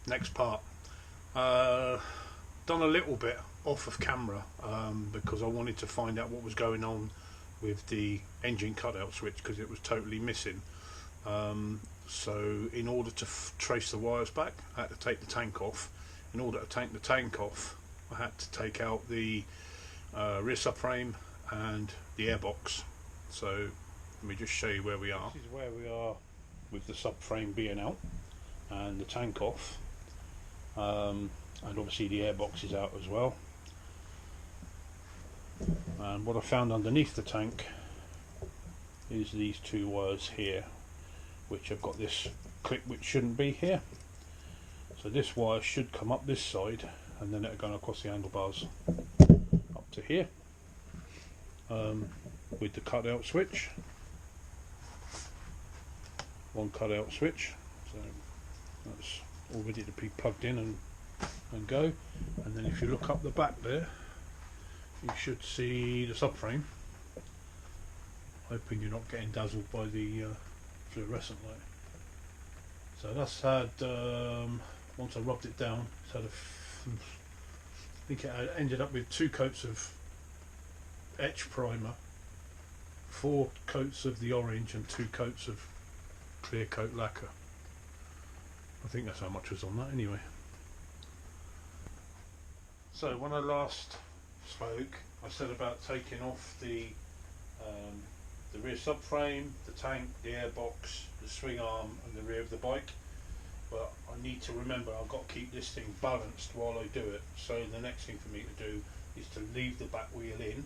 next part. Done a little bit off of camera because I wanted to find out what was going on with the engine cutout switch because it was totally missing. So in order to trace the wires back, I had to take the tank off. In order to take the tank off, I had to take out the rear subframe and the airbox. So let me just show you where we are. This is where we are with the subframe being out and the tank off, and obviously the airbox is out as well. And what I found underneath the tank is these two wires here, which have got this clip which shouldn't be here. So this wire should come up this side and then it'll go across the handlebars up to here, with the cutout switch. One cutout switch, so that's all ready to be plugged in and go. And then if you look up the back there, you should see the subframe. Hoping you're not getting dazzled by the fluorescent light. So that's had, once I rubbed it down, it's had I think it ended up with 2 coats of etch primer, 4 coats of the orange and 2 coats of clear coat lacquer. I think that's how much was on that anyway. So when I last spoke, I said about taking off the rear subframe, the tank, the airbox, the swing arm and the rear of the bike, but I need to remember I've got to keep this thing balanced while I do it. So the next thing for me to do is to leave the back wheel in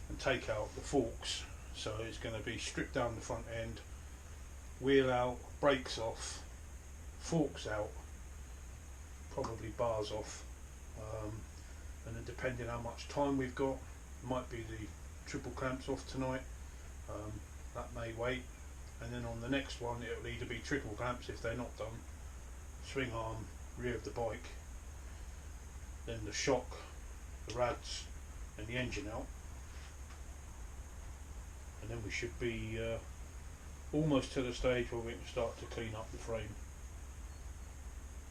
and take out the forks. So it's going to be stripped down the front end, wheel out, brakes off, forks out, probably bars off, and then depending how much time we've got, might be the triple clamps off tonight, that may wait, and then on the next one it'll either be triple clamps if they're not done, swing arm, rear of the bike, then the shock, the rads and the engine out, and then we should be almost to the stage where we can start to clean up the frame.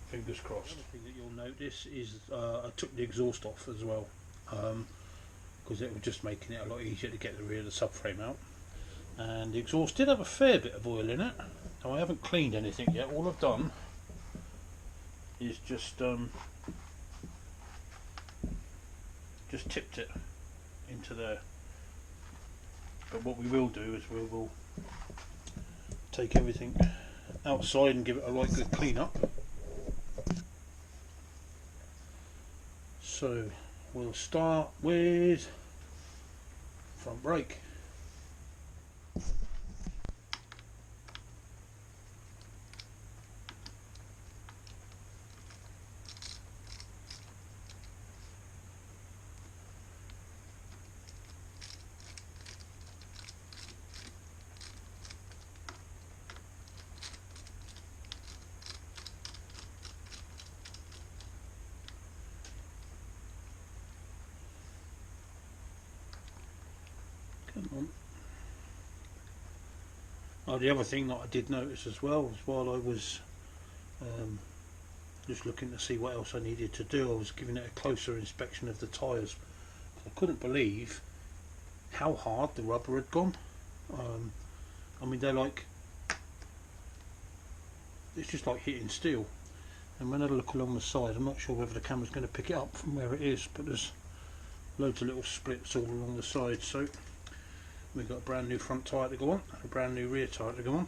Fingers crossed. The other thing that you'll notice is I took the exhaust off as well, because it was just making it a lot easier to get the rear of the subframe out. And the exhaust did have a fair bit of oil in it. Now I haven't cleaned anything yet. All I've done is just tipped it into there. But what we will do is we will take everything outside and give it a right good clean up. So we'll start with front brake. Oh, the other thing that I did notice as well was while I was just looking to see what else I needed to do, I was giving it a closer inspection of the tyres. I couldn't believe how hard the rubber had gone. I mean, they're like, it's just like hitting steel. And when I look along the side, I'm not sure whether the camera's going to pick it up from where it is, but there's loads of little splits all along the side. So we've got a brand new front tyre to go on, a brand new rear tyre to go on.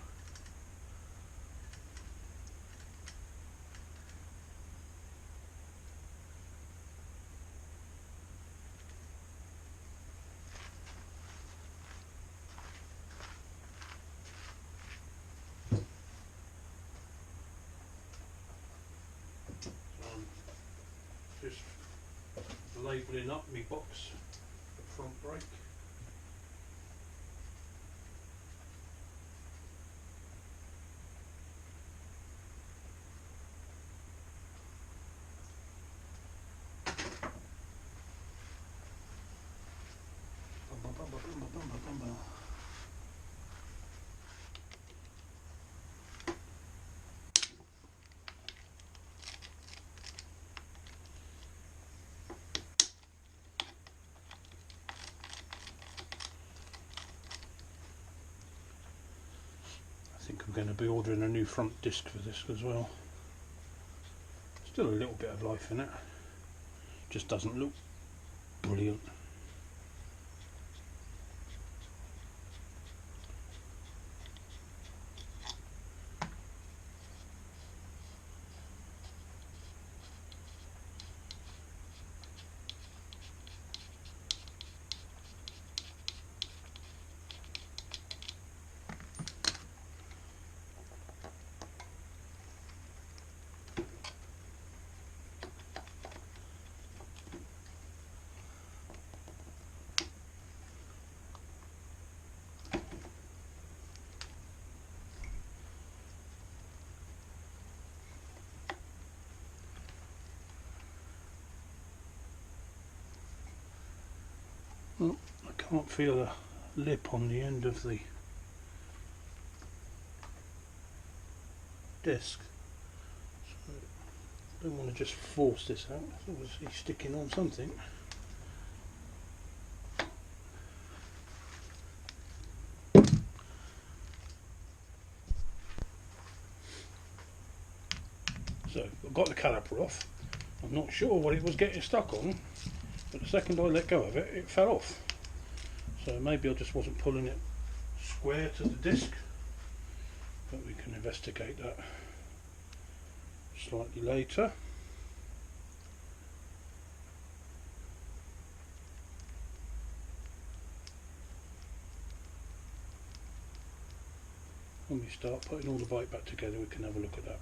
Just labelling up my box for front brake. going to be ordering a new front disc for this as well. Still a little bit of life in it, just doesn't look brilliant. Oh, I can't feel a lip on the end of the disc, so I don't want to just force this out. It's obviously sticking on something. So I've got the caliper off. I'm not sure what it was getting stuck on, but the second I let go of it, it fell off. So maybe I just wasn't pulling it square to the disc, but we can investigate that slightly later. When we start putting all the bike back together, we can have a look at that.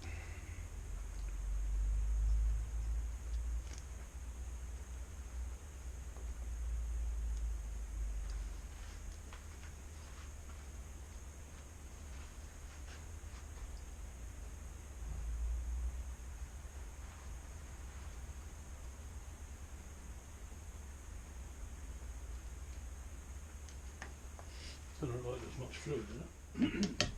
Doesn't look like there's much fluid in it.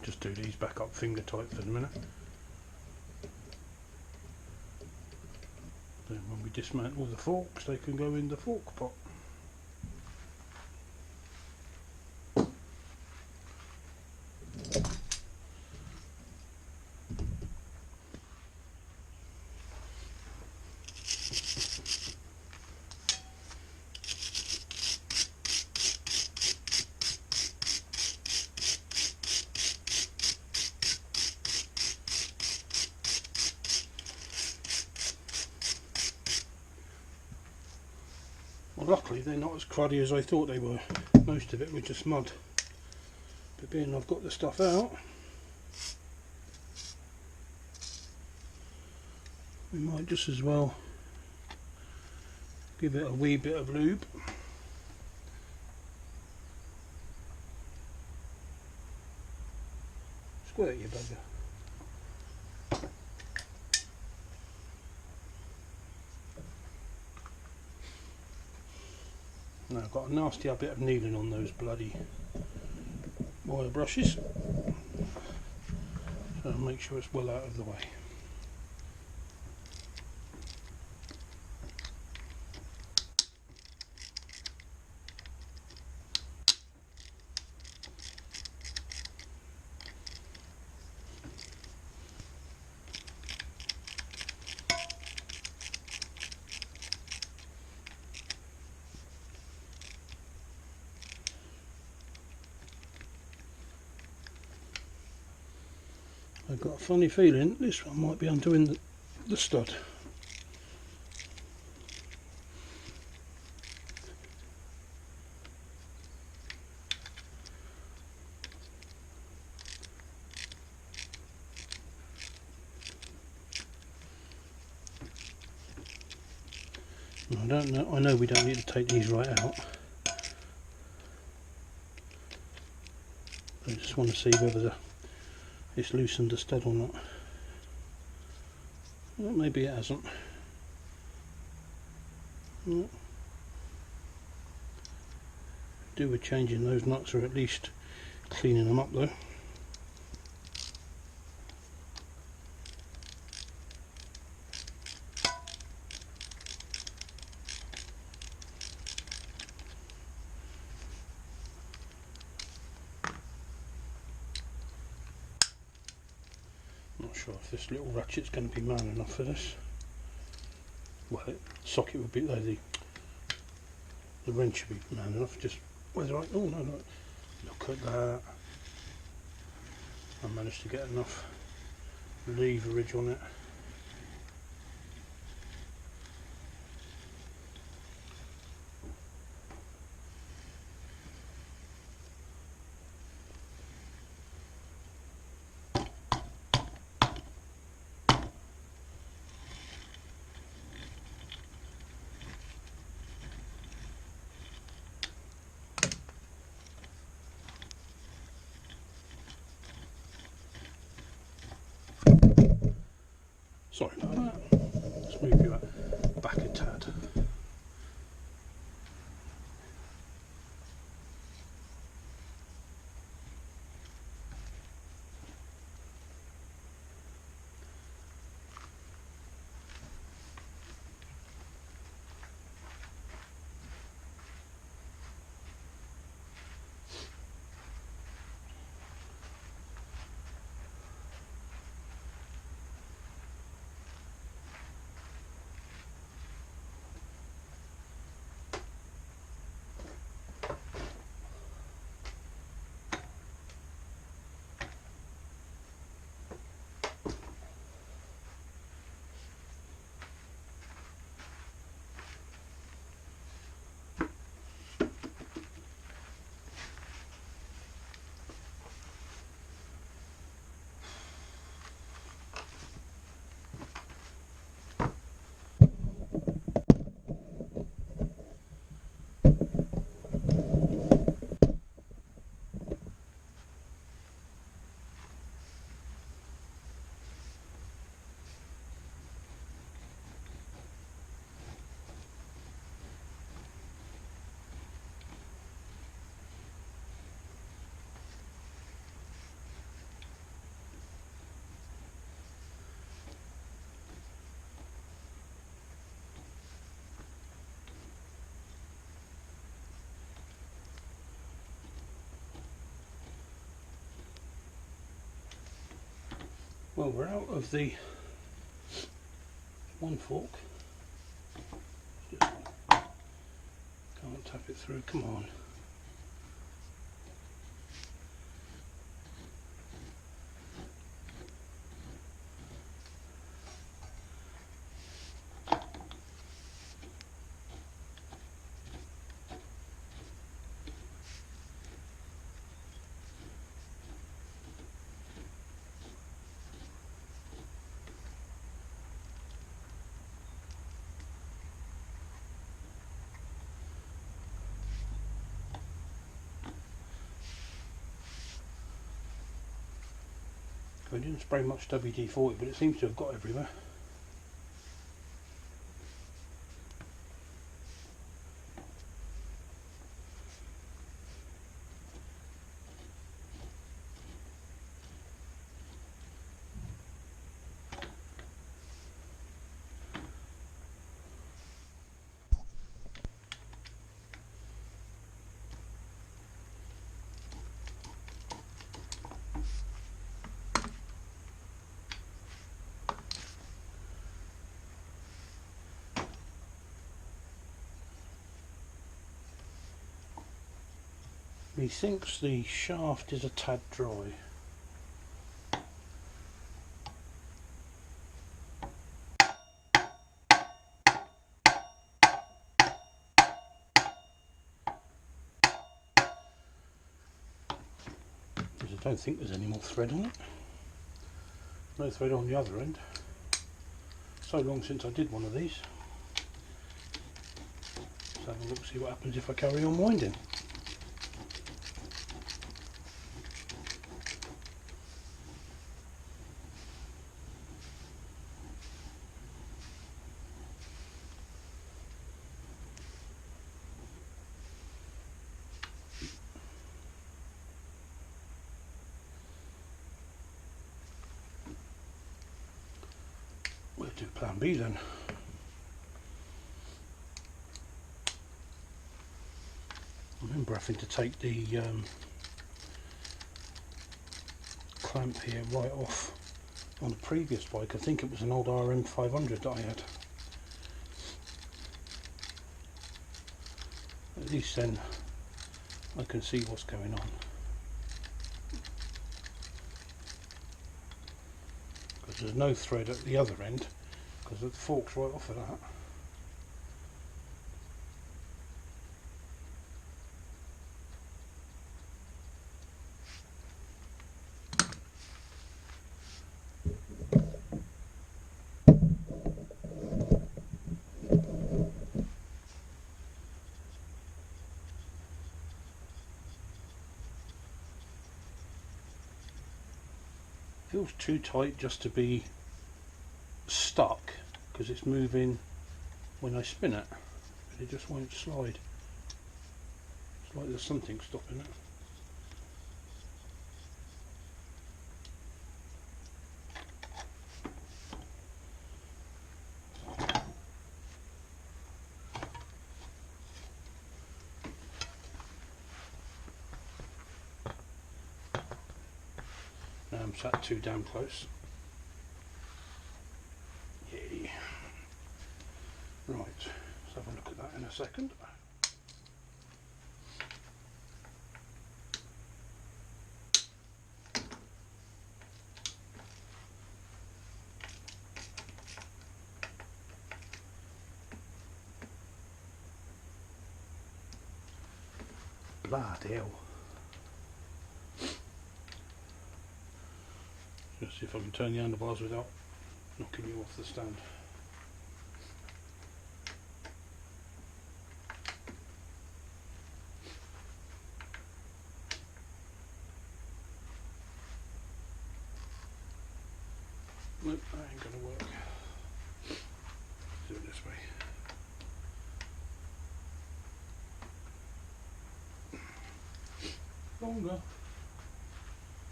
Just do these back up finger tight for the minute. Then when we dismantle the forks, they can go in the fork pot. Well, luckily they're not as cruddy as I thought they were. Most of it was just mud. But being I've got the stuff out, we might just as well give it a wee bit of lube. Squirt you bugger. Now I've got a nasty bit of needling on those bloody wire brushes, so I'll make sure it's well out of the way. I've got a funny feeling this one might be undoing the stud. I don't know. I know we don't need to take these right out. I just want to see whether it's loosened the stud or not. Well, maybe it hasn't. Well, do with changing those nuts, or at least cleaning them up though. Not sure if this little ratchet's going to be man enough for this. Well, socket would be the wrench should be man enough. Just whether oh no, look at that! I managed to get enough leverage on it. Sorry about that. Let's move you back a tad. Well, we're out of the one fork. Just can't tap it through, come on. I didn't spray much WD-40, but it seems to have got everywhere. Methinks the shaft is a tad dry. don't think there's any more thread on it. No thread on the other end. So long since I did one of these. Let's have a look, see what happens if I carry on winding. We'll do plan B then. I remember having to take the clamp here right off on the previous bike. I think it was an old RM 500 that I had. At least then I can see what's going on. Because there's no thread at the other end, because the fork's right off of that. Feels too tight just to be stuck, because it's moving when I spin it, but it just won't slide. It's like there's something stopping it. Now I'm sat too damn close. Yay. Right, let's have a look at that in a second. Bloody hell. Just see if I can turn the handlebars without knocking you off the stand. Nope, that ain't gonna work. Let's do it this way. Longer.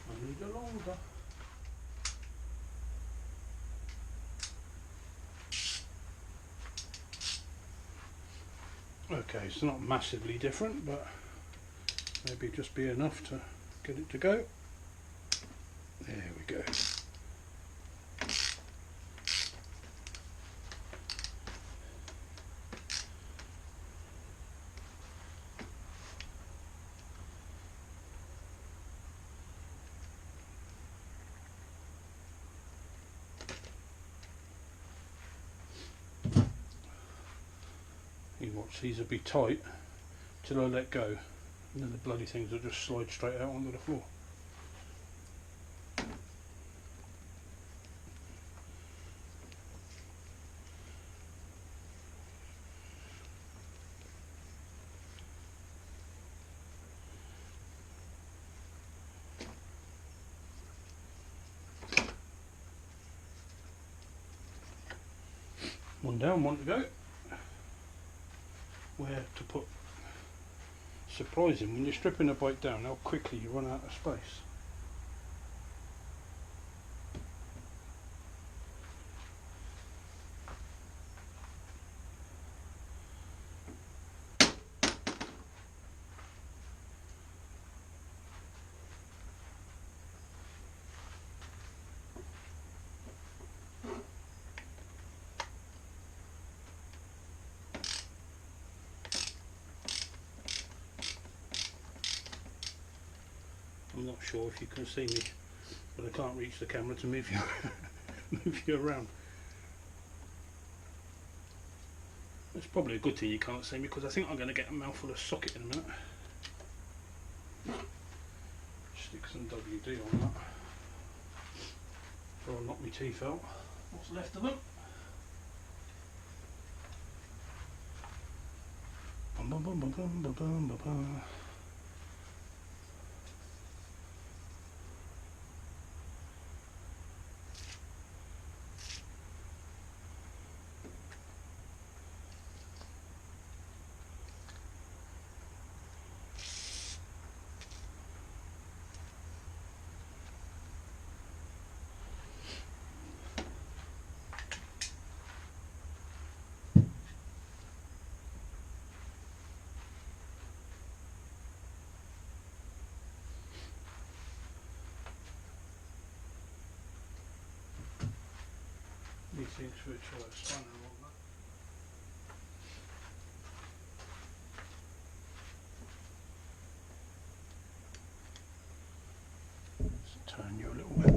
I need a longer. Okay, it's not massively different, but maybe just be enough to get it to go. There we go. You watch, these will be tight till I let go, and then the bloody things will just slide straight out onto the floor. One down, one to go. Where to put. Surprising when you're stripping a bike down how quickly you run out of space. I'm not sure if you can see me, but I can't reach the camera to move you move you around. It's probably a good thing you can't see me, because I think I'm going to get a mouthful of socket in a minute. Just Stick some WD on that before I knock my teeth out. What's left of them? Bum, bum, bum, bum, bum, bum, bum, bum. Methinks which I've spun on that. Let's turn you a little bit.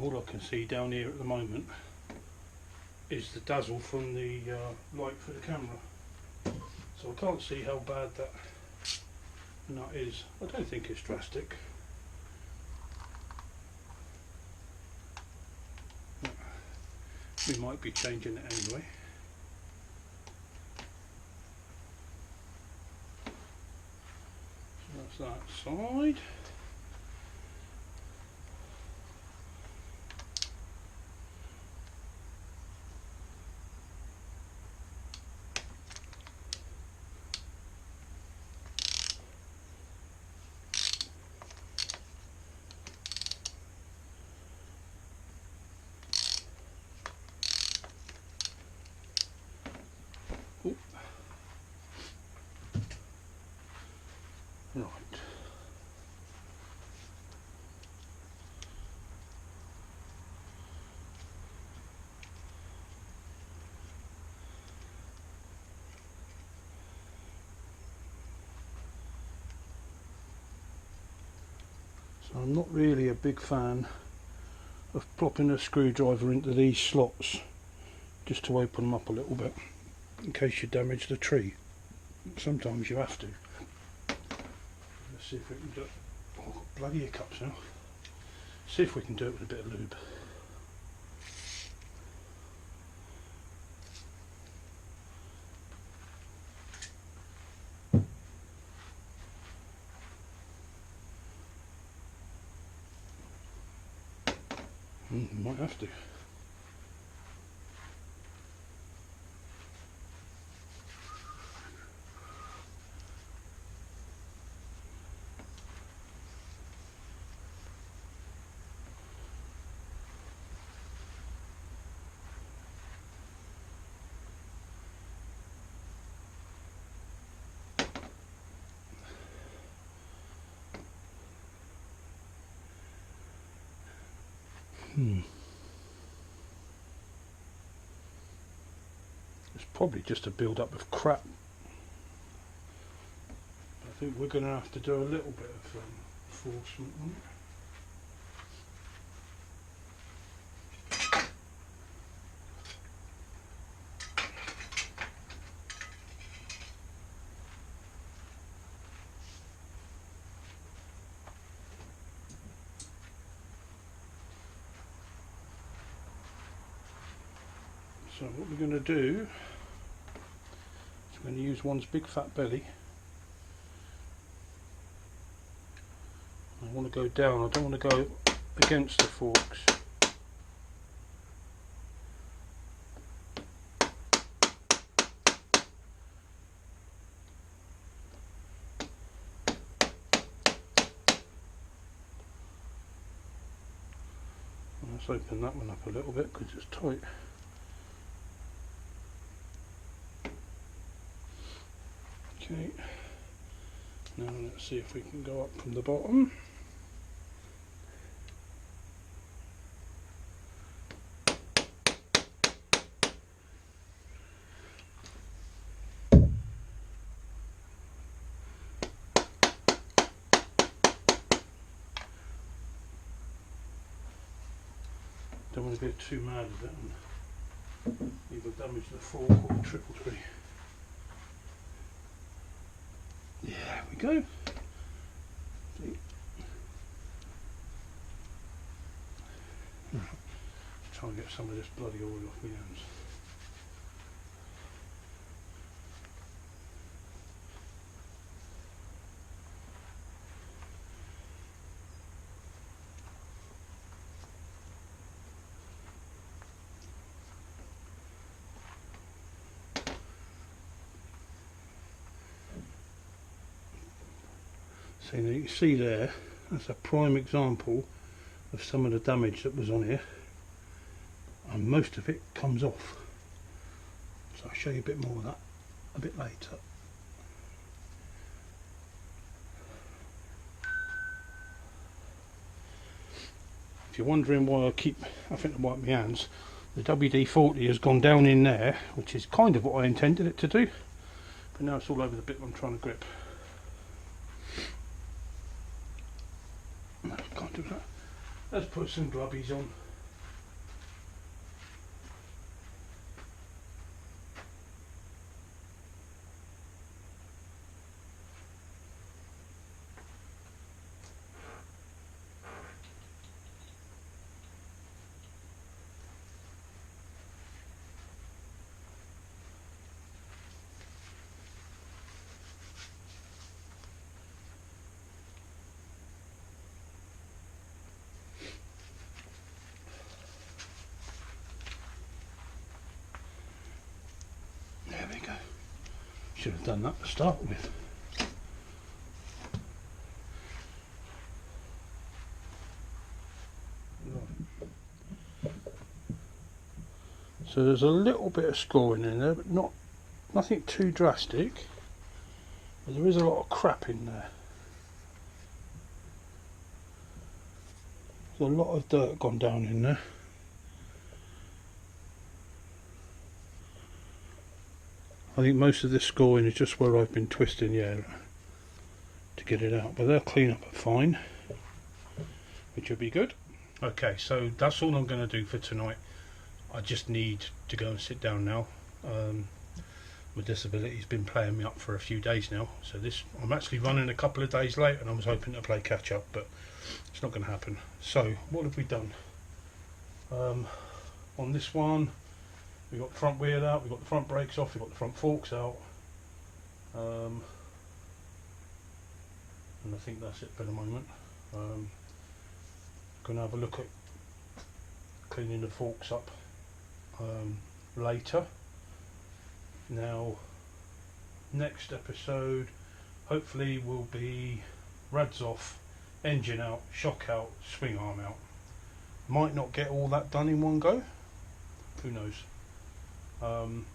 All I can see down here at the moment is the dazzle from the light for the camera, so I can't see how bad that nut is. I don't think it's drastic. We might be changing it anyway. So that's that side. Right. So I'm not really a big fan of plopping a screwdriver into these slots just to open them up a little bit in case you damage the tree. Sometimes you have to. Let's see if we can do it. Oh, I've got bloody hiccups now. See if we can do it with a bit of lube. Might have to. It's probably just a build up of crap. I think we're going to have to do a little bit of enforcement on it. So what we're going to do is we're going to use one's big fat belly. I want to go down, I don't want to go against the forks. Let's open that one up a little bit because it's tight. Okay, now let's see if we can go up from the bottom. Don't want to go too mad with it and either damage the fork or the triple tree. Yeah, there we go. See? Try and get some of this bloody oil off my hands. So you can see there, that's a prime example of some of the damage that was on here, and most of it comes off. So I'll show you a bit more of that a bit later. If you're wondering why I keep having to wipe my hands, the WD-40 has gone down in there, which is kind of what I intended it to do, but now it's all over the bit I'm trying to grip. No, can't do that. Let's put some glubbies on. There we go. Should have done that to start with. So there's a little bit of scoring in there, but nothing too drastic. But there is a lot of crap in there. There's a lot of dirt gone down in there. I think most of this scoring is just where I've been twisting the air to get it out, but they'll clean up fine, which will be good. Okay, so that's all I'm going to do for tonight. I just need to go and sit down now. My disability's been playing me up for a few days now, so I'm actually running a couple of days late, and I was hoping to play catch up, but it's not going to happen. So what have we done? On this one, we've got the front wheel out, we've got the front brakes off, we've got the front forks out, and I think that's it for the moment. Going to have a look at cleaning the forks up later. Now, next episode hopefully will be rads off, engine out, shock out, swing arm out. Might not get all that done in one go, who knows. And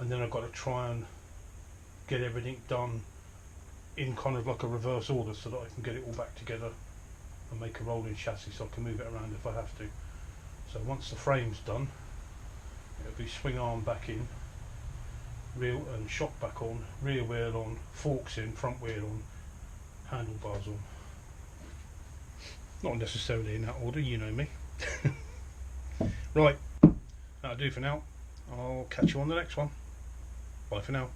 then I've got to try and get everything done in kind of like a reverse order so that I can get it all back together and make a rolling chassis so I can move it around if I have to. So once the frame's done, it'll be swing arm back in, rear and shock back on, rear wheel on, forks in, front wheel on, handlebars on. Not necessarily in that order, you know me. Right, that'll do for now. I'll catch you on the next one. Bye for now.